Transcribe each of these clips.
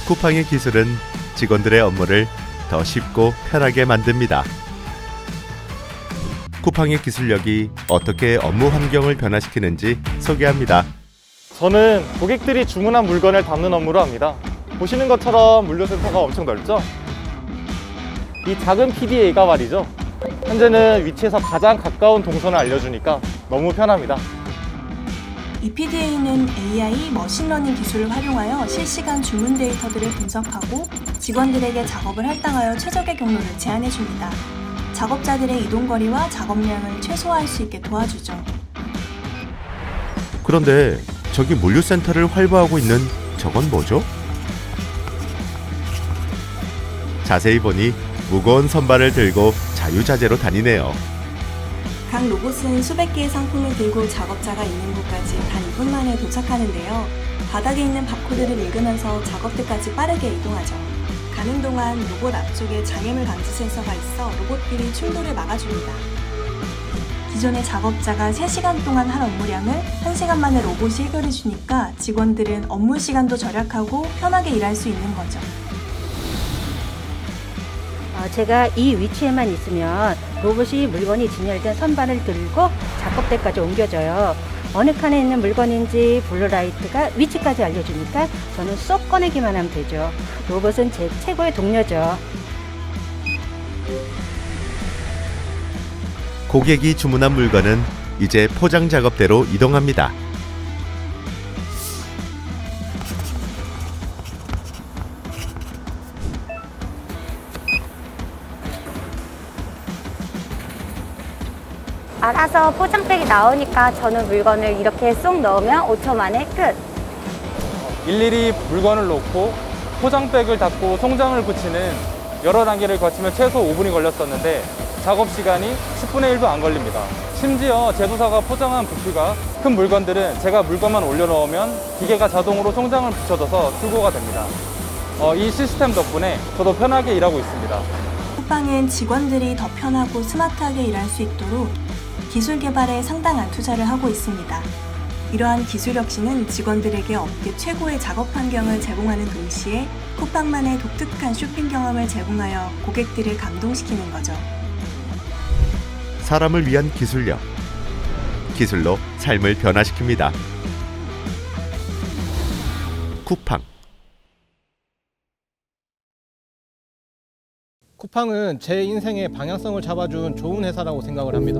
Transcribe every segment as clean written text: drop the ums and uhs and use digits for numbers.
쿠팡의 기술은 직원들의 업무를 더 쉽고 편하게 만듭니다. 쿠팡의 기술력이 어떻게 업무 환경을 변화시키는지 소개합니다. 저는 고객들이 주문한 물건을 담는 업무를 합니다. 보시는 것처럼 물류센터가 엄청 넓죠? 이 작은 PDA가 말이죠. 현재는 위치에서 가장 가까운 동선을 알려주니까 너무 편합니다. 이 PDA는 AI 머신러닝 기술을 활용하여 실시간 주문 데이터들을 분석하고 직원들에게 작업을 할당하여 최적의 경로를 제안해줍니다. 작업자들의 이동거리와 작업량을 최소화할 수 있게 도와주죠. 그런데 저기 물류센터를 활보하고 있는 저건 뭐죠? 자세히 보니 무거운 선반을 들고 자유자재로 다니네요. 각 로봇은 수백 개의 상품을 들고 작업자가 있는 곳까지 단 2분 만에 도착하는데요. 바닥에 있는 바코드를 읽으면서 작업대까지 빠르게 이동하죠. 가는 동안 로봇 앞쪽에 장애물 감지 센서가 있어 로봇끼리 충돌을 막아줍니다. 기존의 작업자가 3시간 동안 할 업무량을 1시간 만에 로봇이 해결해주니까 직원들은 업무 시간도 절약하고 편하게 일할 수 있는 거죠. 제가 이 위치에만 있으면 로봇이 물건이 진열된 선반을 들고 작업대까지 옮겨줘요. 어느 칸에 있는 물건인지 블루라이트가 위치까지 알려주니까 저는 쏙 꺼내기만 하면 되죠. 로봇은 제 최고의 동료죠. 고객이 주문한 물건은 이제 포장 작업대로 이동합니다. 알아서 포장백이 나오니까 저는 물건을 이렇게 쏙 넣으면 5초 만에 끝. 일일이 물건을 놓고 포장백을 닫고 송장을 붙이는 여러 단계를 거치면 최소 5분이 걸렸었는데 작업 시간이 10분의 1도 안 걸립니다. 심지어 제조사가 포장한 부피가 큰 물건들은 제가 물건만 올려놓으면 기계가 자동으로 송장을 붙여줘서 수고가 됩니다. 이 시스템 덕분에 저도 편하게 일하고 있습니다. 쿠팡은 직원들이 더 편하고 스마트하게 일할 수 있도록 기술 개발에 상당한 투자를 하고 있습니다. 이러한 기술 혁신은 직원들에게 업계 최고의 작업 환경을 제공하는 동시에 쿠팡만의 독특한 쇼핑 경험을 제공하여 고객들을 감동시키는 거죠. 사람을 위한 기술력. 기술로 삶을 변화시킵니다. 쿠팡. 쿠팡은 제 인생의 방향성을 잡아준 좋은 회사라고 생각을 합니다.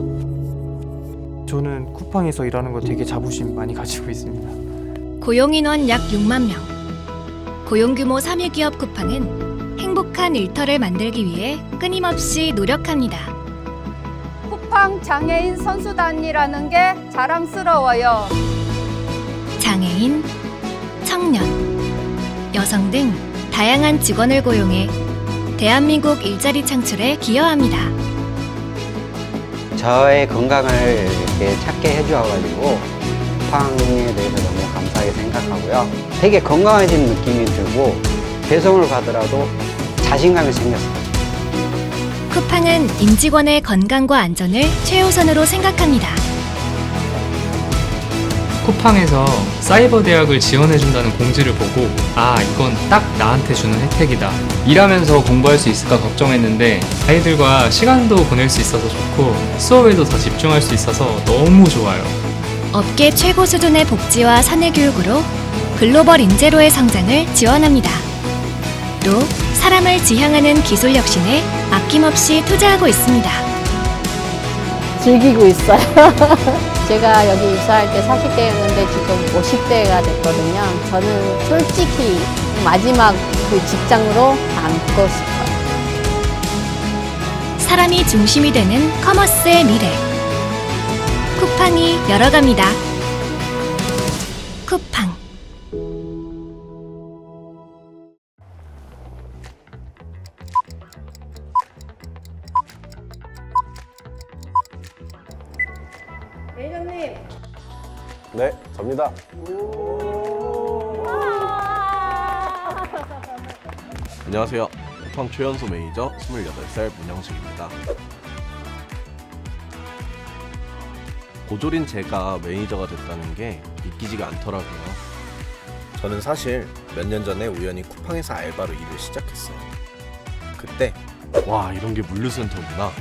저는 쿠팡에서 일하는 거 되게 자부심 많이 가지고 있습니다. 고용인원 약 6만 명. 고용규모 3위 기업 쿠팡은 행복한 일터를 만들기 위해 끊임없이 노력합니다. 쿠팡 장애인 선수단이라는 게 자랑스러워요. 장애인, 청년, 여성 등 다양한 직원을 고용해 대한민국 일자리 창출에 기여합니다. 저의 건강을 이렇게 찾게 해주어가지고 쿠팡에 대해서 너무 감사하게 생각하고요. 되게 건강해진 느낌이 들고 배송을 가더라도 자신감이 생겼어요. 쿠팡은 임직원의 건강과 안전을 최우선으로 생각합니다. 쿠팡에서 사이버 대학을 지원해준다는 공지를 보고 이건 딱 나한테 주는 혜택이다. 일하면서 공부할 수 있을까 걱정했는데 아이들과 시간도 보낼 수 있어서 좋고 수업에도 더 집중할 수 있어서 너무 좋아요. 업계 최고 수준의 복지와 사내 교육으로 글로벌 인재로의 성장을 지원합니다. 또 사람을 지향하는 기술 혁신에 아낌없이 투자하고 있습니다. 즐기고 있어요. 제가 여기 입사할 때 40대였는데 지금 50대가 됐거든요. 저는 솔직히 마지막 그 직장으로 남고 싶어요. 사람이 중심이 되는 커머스의 미래. 쿠팡이 열어갑니다. 쿠팡. 매니저님. 네, 접니다. 안녕하세요. 쿠팡 최연소 매니저 28살 문영식입니다. 고졸인 제가 매니저가 됐다는 게 믿기지가 않더라고요. 저는 사실 몇 년 전에 우연히 쿠팡에서 알바로 일을 시작했어요. 그때 와, 이런 게 물류센터구나.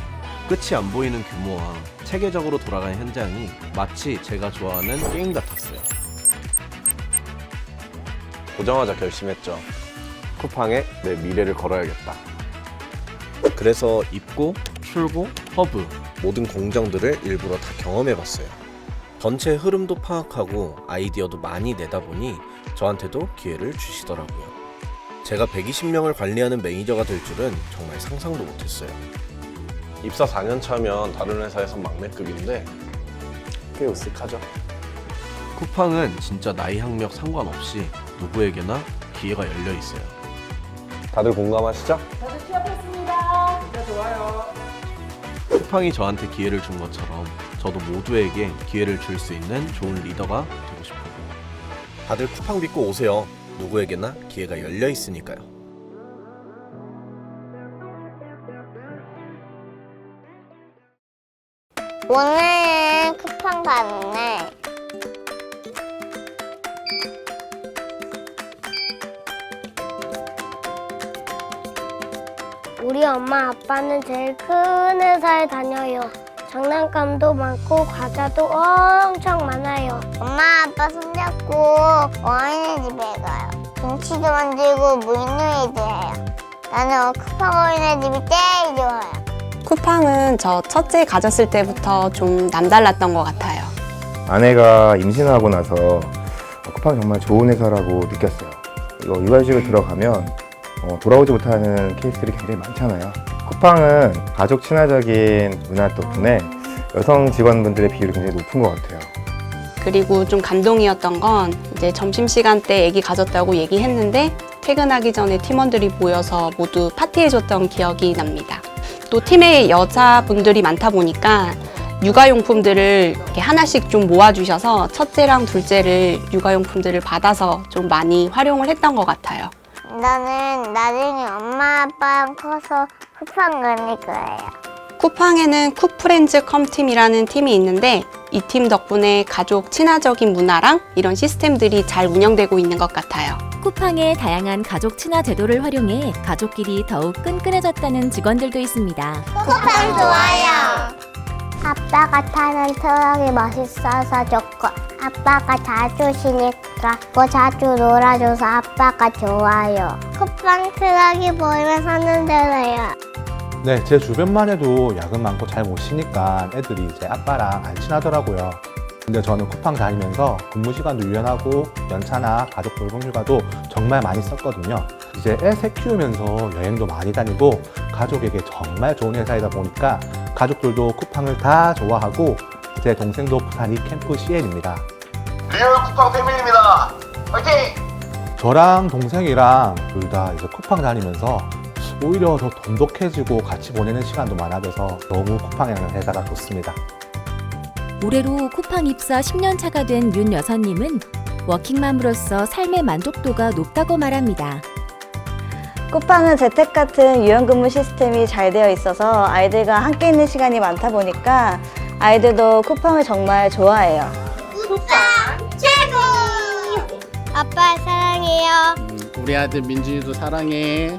끝이 안 보이는 규모와 체계적으로 돌아가는 현장이 마치 제가 좋아하는 게임 같았어요. 보자마자 결심했죠. 쿠팡에 내 미래를 걸어야겠다. 그래서 입고, 출고, 허브 모든 공정들을 일부러 다 경험해봤어요. 전체 흐름도 파악하고 아이디어도 많이 내다 보니 저한테도 기회를 주시더라고요. 제가 120명을 관리하는 매니저가 될 줄은 정말 상상도 못했어요. 입사 4년 차면 다른 회사에선 막내급인데 꽤 으쓱하죠. 쿠팡은 진짜 나이 학력 상관없이 누구에게나 기회가 열려 있어요. 다들 공감하시죠? 저도 취업했습니다. 좋아요. 쿠팡이 저한테 기회를 준 것처럼 저도 모두에게 기회를 줄 수 있는 좋은 리더가 되고 싶어요. 다들 쿠팡 믿고 오세요. 누구에게나 기회가 열려 있으니까요. 오늘은 쿠팡 갔네. 우리 엄마 아빠는 제일 큰 회사에 다녀요. 장난감도 많고 과자도 엄청 많아요. 엄마 아빠 손잡고 어린이집에 가요. 김치도 만들고 물놀이도 해요. 나는 쿠팡 어린이집이 제일 좋아요. 쿠팡은 저 첫째 가졌을 때부터 좀 남달랐던 것 같아요. 아내가 임신하고 나서 쿠팡 정말 좋은 회사라고 느꼈어요. 이거 육아휴직을 들어가면 돌아오지 못하는 케이스들이 굉장히 많잖아요. 쿠팡은 가족 친화적인 문화 덕분에 여성 직원분들의 비율이 굉장히 높은 것 같아요. 그리고 좀 감동이었던 건 이제 점심시간 때 아기 가졌다고 얘기했는데 퇴근하기 전에 팀원들이 모여서 모두 파티해줬던 기억이 납니다. 또 팀에 여자분들이 많다 보니까 육아용품들을 이렇게 하나씩 좀 모아주셔서 첫째랑 둘째를 육아용품들을 받아서 좀 많이 활용을 했던 것 같아요. 나는 나중에 엄마 아빠랑 커서 쿠팡 가는 거예요. 쿠팡에는 쿠프렌즈 컴팀이라는 팀이 있는데 이 팀 덕분에 가족 친화적인 문화랑 이런 시스템들이 잘 운영되고 있는 것 같아요. 쿠팡의 다양한 가족 친화 제도를 활용해 가족끼리 더욱 끈끈해졌다는 직원들도 있습니다. 쿠팡 좋아요. 아빠가 타는 트럭이 멋있어서 좋고 아빠가 자주 쉬니까 자주 놀아줘서 아빠가 좋아요. 쿠팡 트럭이 보이면 손을 들어요. 네, 제 주변만 해도 야근 많고 잘 못 쉬니까 애들이 이제 아빠랑 안 친하더라고요. 근데 저는 쿠팡 다니면서 근무 시간도 유연하고 연차나 가족 돌봄 휴가도 정말 많이 썼거든요. 이제 애 셋 키우면서 여행도 많이 다니고 가족에게 정말 좋은 회사이다 보니까 가족들도 쿠팡을 다 좋아하고 제 동생도 부산이 캠프 CL입니다. 리얼 쿠팡 패밀리입니다. 화이팅! 저랑 동생이랑 둘 다 이제 쿠팡 다니면서 오히려 더 돈독해지고 같이 보내는 시간도 많아져서 너무 쿠팡이라는 회사가 좋습니다. 올해로 쿠팡 입사 10년 차가 된 윤 여사님은 워킹맘으로서 삶의 만족도가 높다고 말합니다. 쿠팡은 재택 같은 유연근무 시스템이 잘 되어 있어서 아이들과 함께 있는 시간이 많다 보니까 아이들도 쿠팡을 정말 좋아해요. 쿠팡 최고! 아빠 사랑해요. 우리 아들 민준이도 사랑해.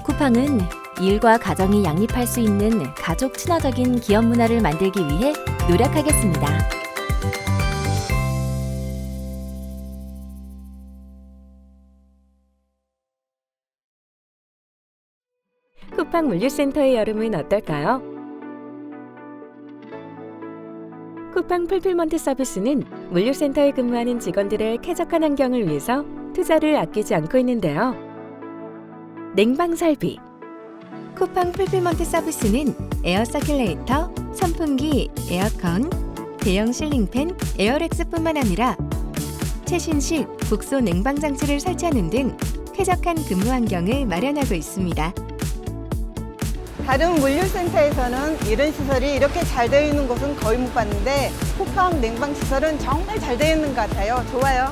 쿠팡은 일과 가정이 양립할 수 있는 가족 친화적인 기업 문화를 만들기 위해 노력하겠습니다. 쿠팡 물류센터의 여름은 어떨까요? 쿠팡 풀필먼트 서비스는 물류센터에 근무하는 직원들의 쾌적한 환경을 위해서 투자를 아끼지 않고 있는데요. 냉방 설비. 쿠팡 풀필먼트 서비스는 에어 서큘레이터, 선풍기, 에어컨, 대형 실링팬, 에어렉스뿐만 아니라 최신식 국소 냉방 장치를 설치하는 등 쾌적한 근무 환경을 마련하고 있습니다. 다른 물류센터에서는 이런 시설이 이렇게 잘 되어 있는 곳은 거의 못 봤는데 쿠팡 냉방 시설은 정말 잘 되어 있는 것 같아요. 좋아요.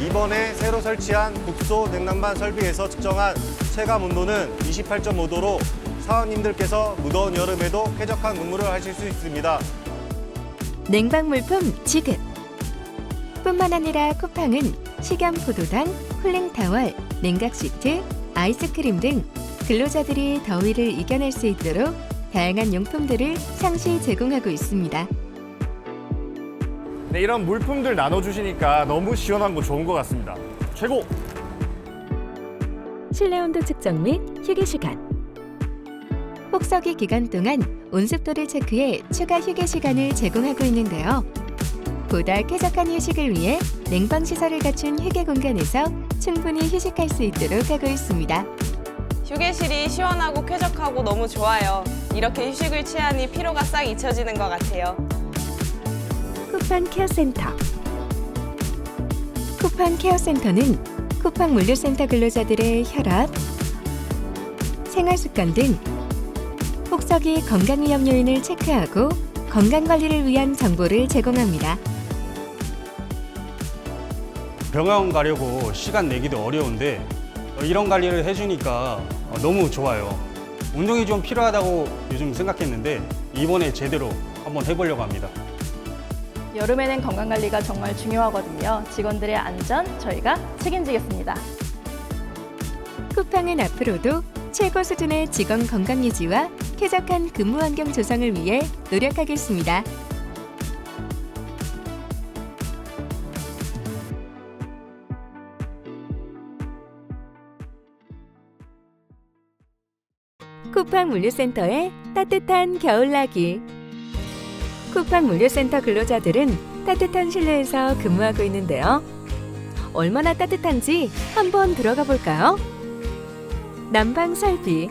이번에 새로 설치한 국소 냉난방 설비에서 측정한 체감 온도는 28.5도로 사원님들께서 무더운 여름에도 쾌적한 근무를 하실 수 있습니다. 냉방 물품 지급. 뿐만 아니라 쿠팡은 식염포도당, 쿨링타월, 냉각시트, 아이스크림 등 근로자들이 더위를 이겨낼 수 있도록 다양한 용품들을 상시 제공하고 있습니다. 네, 이런 물품들 나눠주시니까 너무 시원한 거 좋은 것 같습니다. 최고! 실내 온도 측정 및 휴게 시간. 혹서기 기간 동안 온습도를 체크해 추가 휴게 시간을 제공하고 있는데요. 보다 쾌적한 휴식을 위해 냉방 시설을 갖춘 휴게 공간에서 충분히 휴식할 수 있도록 하고 있습니다. 휴게실이 시원하고 쾌적하고 너무 좋아요. 이렇게 휴식을 취하니 피로가 싹 잊혀지는 것 같아요. 쿠팡 케어센터. 쿠팡 케어센터는 쿠팡 물류센터 근로자들의 혈압, 생활습관 등 혹서기 건강위험 요인을 체크하고 건강관리를 위한 정보를 제공합니다. 병원 가려고 시간 내기도 어려운데 이런 관리를 해주니까 너무 좋아요. 운동이 좀 필요하다고 요즘 생각했는데 이번에 제대로 한번 해보려고 합니다. 여름에는 건강관리가 정말 중요하거든요. 직원들의 안전 저희가 책임지겠습니다. 쿠팡은 앞으로도 최고 수준의 직원 건강 유지와 쾌적한 근무 환경 조성을 위해 노력하겠습니다. 쿠팡 물류센터의 따뜻한 겨울나기. 쿠팡 물류센터 근로자들은 따뜻한 실내에서 근무하고 있는데요. 얼마나 따뜻한지 한번 들어가 볼까요? 난방 설비.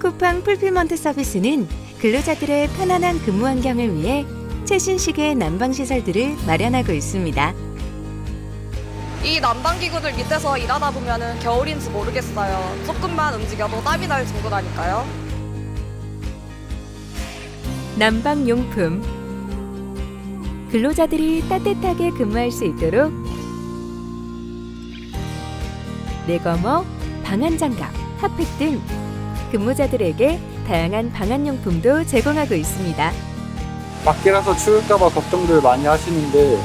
쿠팡 풀필먼트 서비스는 근로자들의 편안한 근무 환경을 위해 최신식의 난방 시설들을 마련하고 있습니다. 이 난방기구들 밑에서 일하다 보면 겨울인지 모르겠어요. 조금만 움직여도 땀이 날 정도라니까요. 난방용품. 근로자들이 따뜻하게 근무할 수 있도록 내거머, 방한장갑, 핫팩 등 근무자들에게 다양한 방한용품도 제공하고 있습니다. 밖이라서 추울까봐 걱정들 많이 하시는데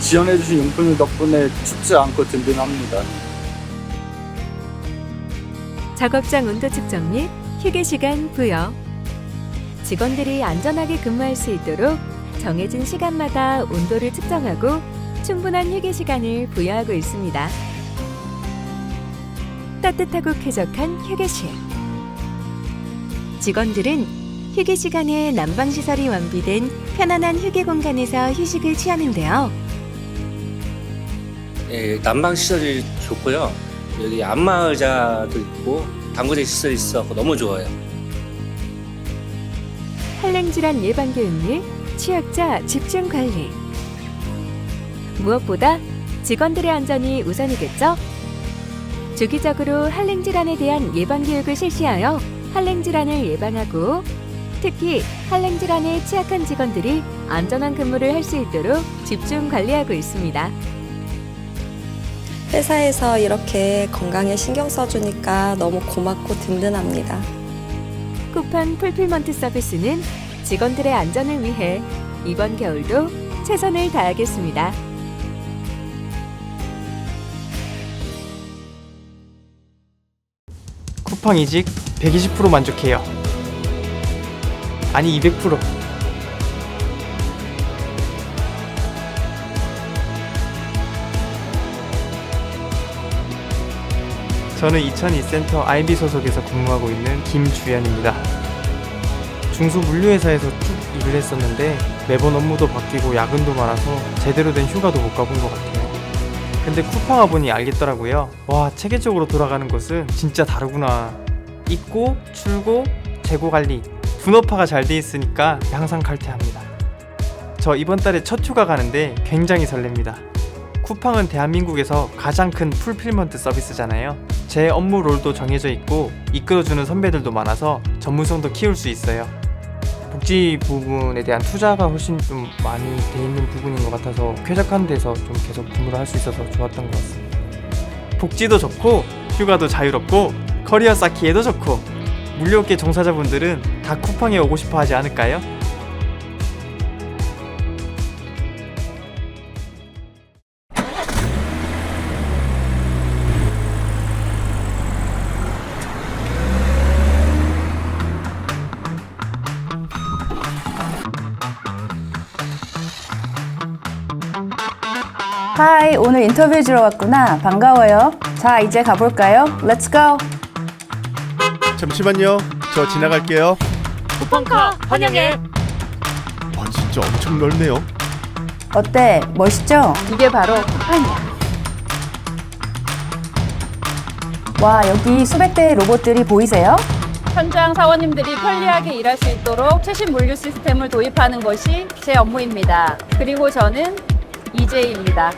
지원해주신 용품들 덕분에 춥지 않고 든든합니다. 작업장 온도 측정 및 휴게 시간 부여. 직원들이 안전하게 근무할 수 있도록 정해진 시간마다 온도를 측정하고 충분한 휴게 시간을 부여하고 있습니다. 따뜻하고 쾌적한 휴게실. 직원들은 휴게 시간에 난방 시설이 완비된 편안한 휴게 공간에서 휴식을 취하는데요. 예, 난방 시설이 좋고요. 여기 안마의자도 있고 당구대 시설이 있어서 너무 좋아요. 한랭질환 예방 교육 및 취약자 집중 관리. 무엇보다 직원들의 안전이 우선이겠죠? 주기적으로 한랭질환에 대한 예방 교육을 실시하여 한랭질환을 예방하고 특히 한랭질환에 취약한 직원들이 안전한 근무를 할 수 있도록 집중 관리하고 있습니다. 회사에서 이렇게 건강에 신경 써주니까 너무 고맙고 든든합니다. 쿠팡 풀필먼트 서비스는 직원들의 안전을 위해 이번 겨울도 최선을 다하겠습니다. 쿠팡 이직 120% 만족해요. 아니 200%. 저는 2002센터 IB 소속에서 근무하고 있는 김주현입니다. 중소 물류회사에서 쭉 일을 했었는데 매번 업무도 바뀌고 야근도 많아서 제대로 된 휴가도 못 가본 것 같아요. 근데 쿠팡 와보니 알겠더라고요. 와, 체계적으로 돌아가는 것은 진짜 다르구나. 입고, 출고, 재고 관리, 분업화가 잘 돼 있으니까 항상 칼퇴합니다. 저 이번 달에 첫 휴가 가는데 굉장히 설렙니다. 쿠팡은 대한민국에서 가장 큰 풀필먼트 서비스잖아요. 제 업무 롤도 정해져 있고 이끌어주는 선배들도 많아서 전문성도 키울 수 있어요. 복지 부분에 대한 투자가 훨씬 좀 많이 돼 있는 부분인 것 같아서 쾌적한 데서 좀 계속 근무를 할 수 있어서 좋았던 것 같습니다. 복지도 좋고 휴가도 자유롭고 커리어 쌓기에도 좋고 물류업계 종사자분들은 다 쿠팡에 오고 싶어 하지 않을까요? 하이, 오늘 인터뷰 주러 왔구나. 반가워요. 자, 이제 가볼까요? 렛츠 고! 잠시만요. 저 지나갈게요. 쿠팡카 환영해. 와, 진짜 엄청 넓네요. 어때? 멋있죠? 이게 바로 쿠팡이야. 와, 여기 수백 대의 로봇들이 보이세요? 현장 사원님들이 편리하게 일할 수 있도록 최신 물류 시스템을 도입하는 것이 제 업무입니다. 그리고 저는 이재희입니다.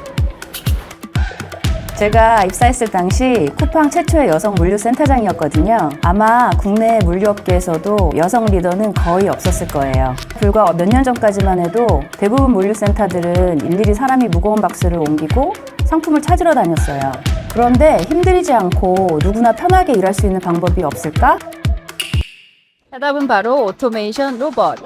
제가 입사했을 당시 쿠팡 최초의 여성 물류센터장이었거든요. 아마 국내 물류업계에서도 여성 리더는 거의 없었을 거예요. 불과 몇 년 전까지만 해도 대부분 물류센터들은 일일이 사람이 무거운 박스를 옮기고 상품을 찾으러 다녔어요. 그런데 힘들이지 않고 누구나 편하게 일할 수 있는 방법이 없을까? 해답은 바로 오토메이션 로봇.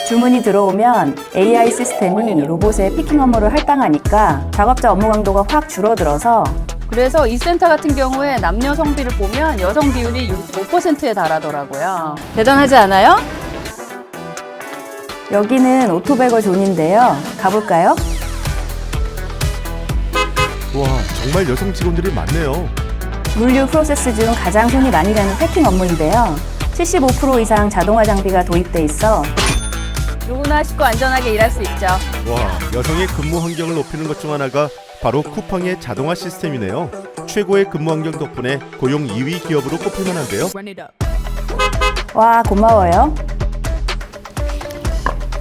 주문이 들어오면 AI 시스템이 로봇의 피킹 업무를 할당하니까 작업자 업무 강도가 확 줄어들어서 그래서 이 센터 같은 경우에 남녀 성비를 보면 여성 비율이 65%에 달하더라고요. 대단하지 않아요? 여기는 오토베거 존인데요. 가볼까요? 와, 정말 여성 직원들이 많네요. 물류 프로세스 중 가장 손이 많이 가는 패킹 업무인데요. 75% 이상 자동화 장비가 도입돼 있어 누구나 쉽고 안전하게 일할 수 있죠. 와, 여성의 근무 환경을 높이는 것 중 하나가 바로 쿠팡의 자동화 시스템이네요. 최고의 근무 환경 덕분에 고용 2위 기업으로 꼽힐 만한데요. 와, 고마워요.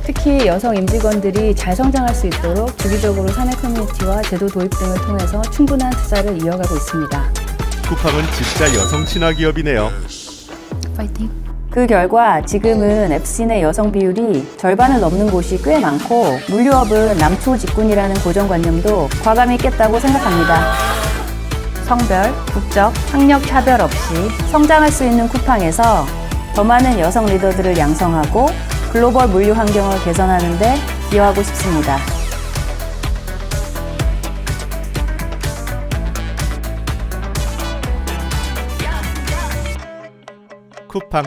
특히 여성 임직원들이 잘 성장할 수 있도록 주기적으로 사내 커뮤니티와 제도 도입 등을 통해서 충분한 투자를 이어가고 있습니다. 쿠팡은 진짜 여성 친화 기업이네요. 파이팅! 그 결과 지금은 FC 내 여성 비율이 절반을 넘는 곳이 꽤 많고 물류업은 남초 직군이라는 고정관념도 과감히 깼다고 생각합니다. 성별, 국적, 학력 차별 없이 성장할 수 있는 쿠팡에서 더 많은 여성 리더들을 양성하고 글로벌 물류 환경을 개선하는 데 기여하고 싶습니다. 쿠팡.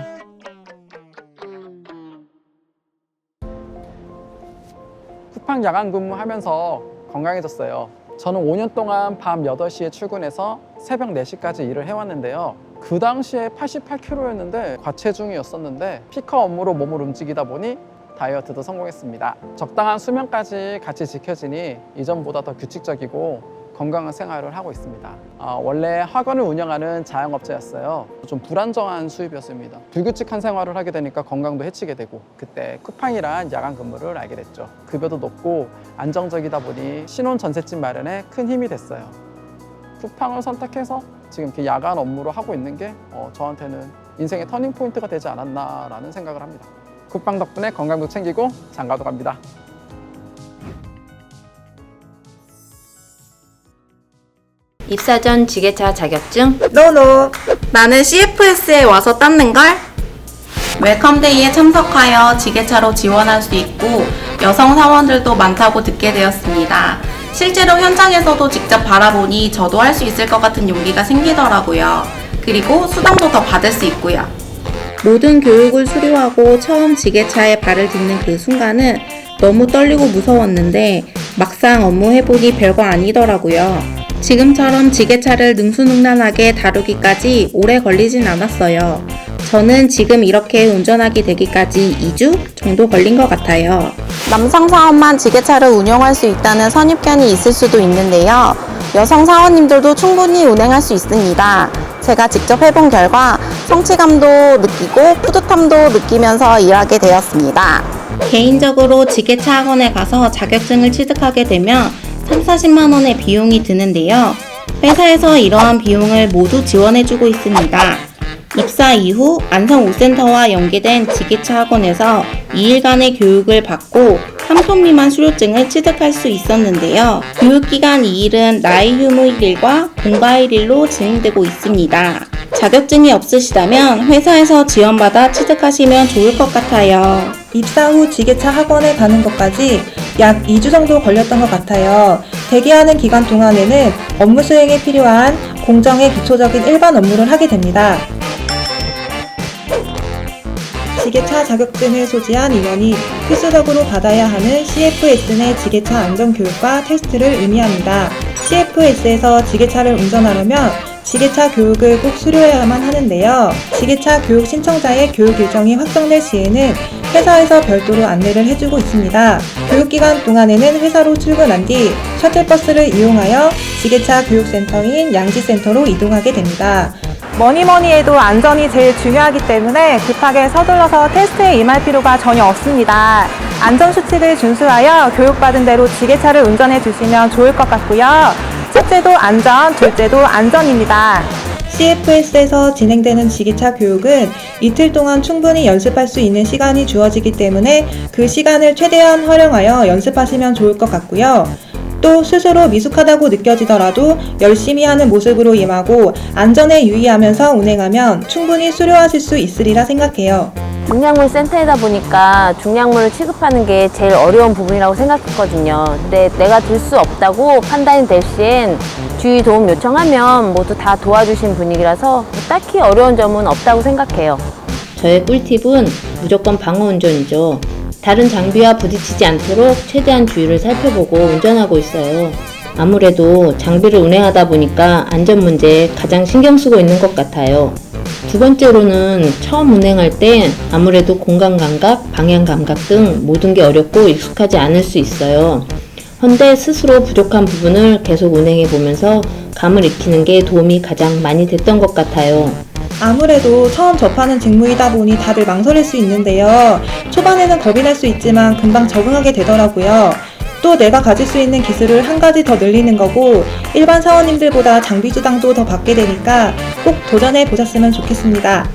쿠팡 야간 근무하면서 건강해졌어요. 저는 5년 동안 밤 8시에 출근해서 새벽 4시까지 일을 해왔는데요. 그 당시에 88kg였는데 과체중이었었는데 피커 업무로 몸을 움직이다 보니 다이어트도 성공했습니다. 적당한 수면까지 같이 지켜지니 이전보다 더 규칙적이고 건강한 생활을 하고 있습니다. 원래 학원을 운영하는 자영업자였어요. 좀 불안정한 수입이었습니다. 불규칙한 생활을 하게 되니까 건강도 해치게 되고 그때 쿠팡이란 야간 근무를 알게 됐죠. 급여도 높고 안정적이다 보니 신혼 전셋집 마련에 큰 힘이 됐어요. 쿠팡을 선택해서 지금 이렇게 야간 업무를 하고 있는 게 저한테는 인생의 터닝 포인트가 되지 않았나라는 생각을 합니다. 쿠팡 덕분에 건강도 챙기고 장가도 갑니다. 입사 전 지게차 자격증? 노노. 나는 CFS에 와서 땄는걸? 웰컴데이에 참석하여 지게차로 지원할 수 있고 여성 사원들도 많다고 듣게 되었습니다. 실제로 현장에서도 직접 바라보니 저도 할 수 있을 것 같은 용기가 생기더라고요. 그리고 수당도 더 받을 수 있고요. 모든 교육을 수료하고 처음 지게차에 발을 딛는 그 순간은 너무 떨리고 무서웠는데 막상 업무 해보니 별거 아니더라고요. 지금처럼 지게차를 능수능란하게 다루기까지 오래 걸리진 않았어요. 저는 지금 이렇게 운전하게 되기까지 2주 정도 걸린 것 같아요. 남성 사원만 지게차를 운영할 수 있다는 선입견이 있을 수도 있는데요. 여성 사원님들도 충분히 운행할 수 있습니다. 제가 직접 해본 결과 성취감도 느끼고 뿌듯함도 느끼면서 일하게 되었습니다. 개인적으로 지게차 학원에 가서 자격증을 취득하게 되면 30-40만 원의 비용이 드는데요. 회사에서 이러한 비용을 모두 지원해주고 있습니다. 입사 이후 안성우센터와 연계된 지게차 학원에서 2일간의 교육을 받고 3톤 미만 수료증을 취득할 수 있었는데요. 교육기간 2일은 나이 휴무일과 공가일일로 진행되고 있습니다. 자격증이 없으시다면 회사에서 지원받아 취득하시면 좋을 것 같아요. 입사 후 지게차 학원에 가는 것까지 약 2주 정도 걸렸던 것 같아요. 대기하는 기간 동안에는 업무 수행에 필요한 공정의 기초적인 일반 업무를 하게 됩니다. 지게차 자격증을 소지한 인원이 필수적으로 받아야 하는 CFS 내 지게차 안전교육과 테스트를 의미합니다. CFS에서 지게차를 운전하려면 지게차 교육을 꼭 수료해야만 하는데요. 지게차 교육 신청자의 교육 일정이 확정될 시에는 회사에서 별도로 안내를 해주고 있습니다. 교육기간 동안에는 회사로 출근한 뒤 셔틀버스를 이용하여 지게차 교육센터인 양지센터로 이동하게 됩니다. 뭐니 해도 안전이 제일 중요하기 때문에 급하게 서둘러서 테스트에 임할 필요가 전혀 없습니다. 안전수칙을 준수하여 교육받은 대로 지게차를 운전해 주시면 좋을 것 같고요. 첫째도 안전, 둘째도 안전입니다. CFS에서 진행되는 지게차 교육은 이틀 동안 충분히 연습할 수 있는 시간이 주어지기 때문에 그 시간을 최대한 활용하여 연습하시면 좋을 것 같고요. 또 스스로 미숙하다고 느껴지더라도 열심히 하는 모습으로 임하고 안전에 유의하면서 운행하면 충분히 수료하실 수 있으리라 생각해요. 중량물 센터이다 보니까 중량물을 취급하는 게 제일 어려운 부분이라고 생각했거든요. 근데 내가 들 수 없다고 판단이 될 시엔 주의 도움 요청하면 모두 다 도와주신 분위기라서 딱히 어려운 점은 없다고 생각해요. 저의 꿀팁은 무조건 방어 운전이죠. 다른 장비와 부딪히지 않도록 최대한 주의를 살펴보고 운전하고 있어요. 아무래도 장비를 운행하다 보니까 안전 문제에 가장 신경 쓰고 있는 것 같아요. 두 번째로는 처음 운행할 때 아무래도 공간 감각, 방향 감각 등 모든 게 어렵고 익숙하지 않을 수 있어요. 현대 스스로 부족한 부분을 계속 운행해 보면서 감을 익히는 게 도움이 가장 많이 됐던 것 같아요. 아무래도 처음 접하는 직무이다 보니 다들 망설일 수 있는데요. 초반에는 겁이 날 수 있지만 금방 적응하게 되더라고요. 또 내가 가질 수 있는 기술을 한 가지 더 늘리는 거고 일반 사원님들보다 장비 수당도 더 받게 되니까 꼭 도전해 보셨으면 좋겠습니다.